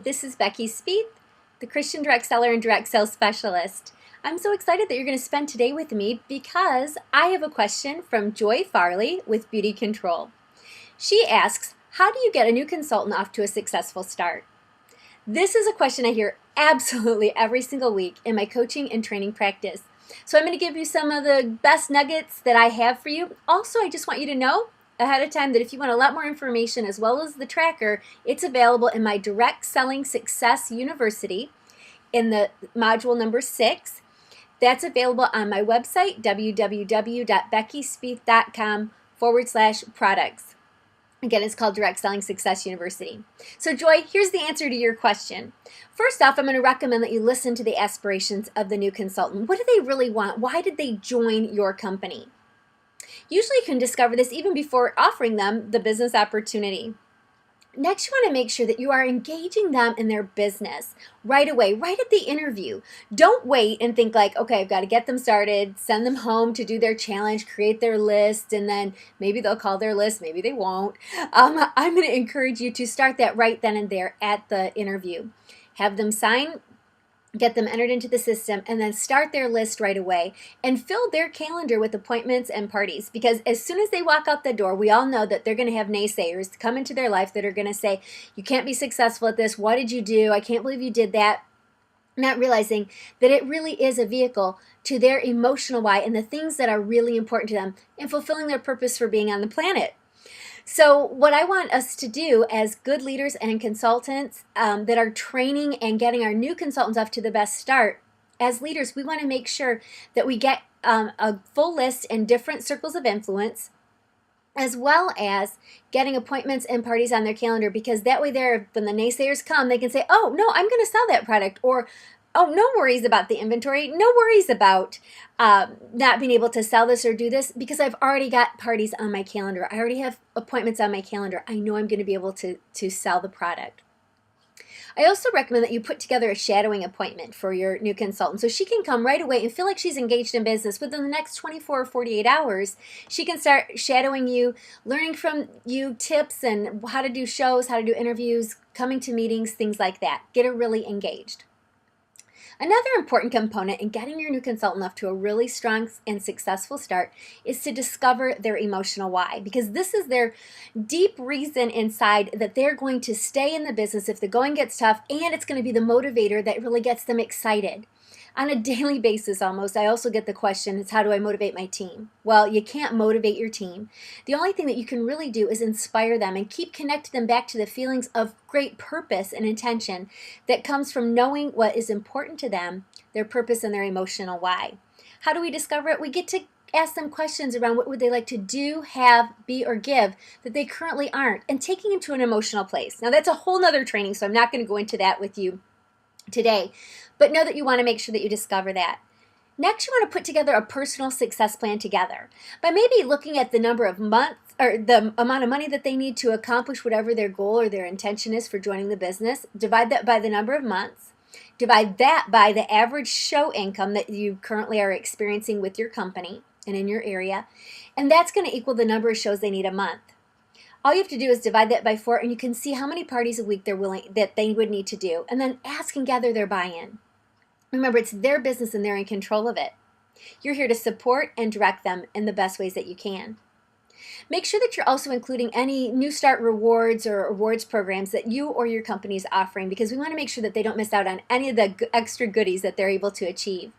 this is Becky Spieth, the Christian direct seller and direct sales specialist. I'm so excited that you're going to spend today with me because I have a question from Joy Farley with Beauty Control. She asks, how do you get a new consultant off to a successful start? This is a question I hear absolutely every single week in my coaching and training practice. So I'm going to give you some of the best nuggets that I have for you. Also, I just want you to know ahead of time that if you want a lot more information as well as the tracker, it's available in my Direct Selling Success University in the module number 6. That's available on my website, www.beckyspieth.com/products. Again, it's called Direct Selling Success University. So Joy, here's the answer to your question. First off, I'm going to recommend that you listen to the aspirations of the new consultant. What do they really want? Why did they join your company? Usually you can discover this even before offering them the business opportunity. Next, you want to make sure that you are engaging them in their business right away, right at the interview. Don't wait and think like, okay, I've got to get them started, send them home to do their challenge, create their list, and then maybe they'll call their list, maybe they won't. I'm going to encourage you to start that right then and there at the interview. Have them sign, get them entered into the system, and then start their list right away and fill their calendar with appointments and parties, because as soon as they walk out the door, we all know that they're going to have naysayers come into their life that are going to say, you can't be successful at this, what did you do, I can't believe you did that, not realizing that it really is a vehicle to their emotional why and the things that are really important to them and fulfilling their purpose for being on the planet. So what I want us to do as good leaders and consultants that are training and getting our new consultants off to the best start, as leaders, we want to make sure that we get a full list in different circles of influence, as well as getting appointments and parties on their calendar, because that way there, when the naysayers come, they can say, oh, no, I'm going to sell that product, or oh, no worries about the inventory, no worries about not being able to sell this or do this, because I've already got parties on my calendar. I already have appointments on my calendar. I know I'm going to be able to sell the product. I also recommend that you put together a shadowing appointment for your new consultant so she can come right away and feel like she's engaged in business. Within the next 24 or 48 hours, she can start shadowing you, learning from you tips and how to do shows, how to do interviews, coming to meetings, things like that. Get her really engaged. Another important component in getting your new consultant off to a really strong and successful start is to discover their emotional why, because this is their deep reason inside that they're going to stay in the business if the going gets tough, and it's going to be the motivator that really gets them excited. On a daily basis almost, I also get the question, is how do I motivate my team? Well, you can't motivate your team. The only thing that you can really do is inspire them and keep connecting them back to the feelings of great purpose and intention that comes from knowing what is important to them, their purpose and their emotional why. How do we discover it? We get to ask them questions around what would they like to do, have, be, or give that they currently aren't, and taking them to an emotional place. Now that's a whole nother training, so I'm not going to go into that with you today, but know that you want to make sure that you discover that. Next, you want to put together a personal success plan together by maybe looking at the number of months or the amount of money that they need to accomplish whatever their goal or their intention is for joining the business. Divide that by the number of months. Divide that by the average show income that you currently are experiencing with your company and in your area, and that's going to equal the number of shows they need a month. All you have to do is divide that by 4, and you can see how many parties a week that they would need to do, and then ask and gather their buy-in. Remember, it's their business and they're in control of it. You're here to support and direct them in the best ways that you can. Make sure that you're also including any New Start rewards or awards programs that you or your company is offering, because we want to make sure that they don't miss out on any of the extra goodies that they're able to achieve.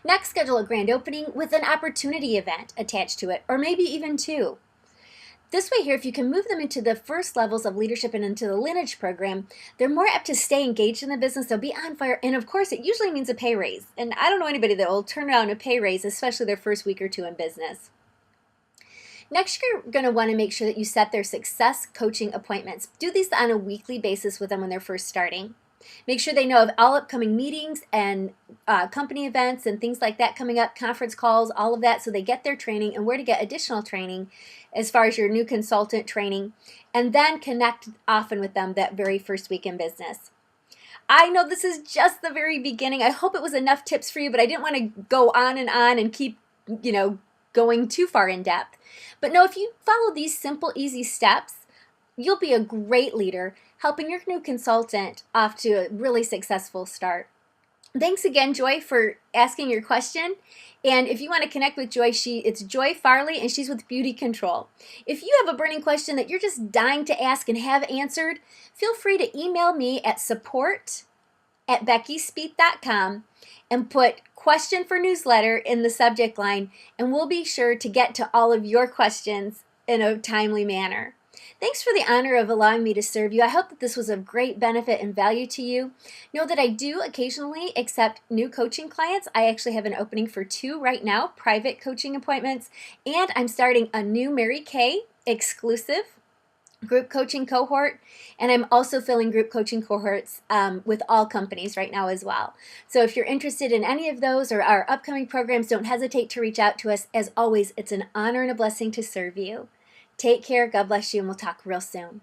Next, schedule a grand opening with an opportunity event attached to it, or maybe even 2. This way here, if you can move them into the first levels of leadership and into the lineage program, they're more apt to stay engaged in the business, they'll be on fire, and of course it usually means a pay raise. And I don't know anybody that will turn around a pay raise, especially their first week or 2 in business. Next, you're going to want to make sure that you set their success coaching appointments. Do these on a weekly basis with them when they're first starting. Make sure they know of all upcoming meetings and company events and things like that coming up, conference calls, all of that, so they get their training and where to get additional training as far as your new consultant training, and then connect often with them that very first week in business. I know this is just the very beginning. I hope it was enough tips for you, but I didn't want to go on and keep, going too far in depth. But no, if you follow these simple, easy steps, you'll be a great leader helping your new consultant off to a really successful start. Thanks again, Joy, for asking your question. And if you want to connect with Joy, it's Joy Farley, and she's with Beauty Control. If you have a burning question that you're just dying to ask and have answered, feel free to email me at support@beckyspieth.com and put question for newsletter in the subject line, and we'll be sure to get to all of your questions in a timely manner. Thanks for the honor of allowing me to serve you. I hope that this was of great benefit and value to you. Know that I do occasionally accept new coaching clients. I actually have an opening for 2 right now, private coaching appointments, and I'm starting a new Mary Kay exclusive group coaching cohort, and I'm also filling group coaching cohorts with all companies right now as well. So if you're interested in any of those or our upcoming programs, don't hesitate to reach out to us. As always, it's an honor and a blessing to serve you. Take care, God bless you, and we'll talk real soon.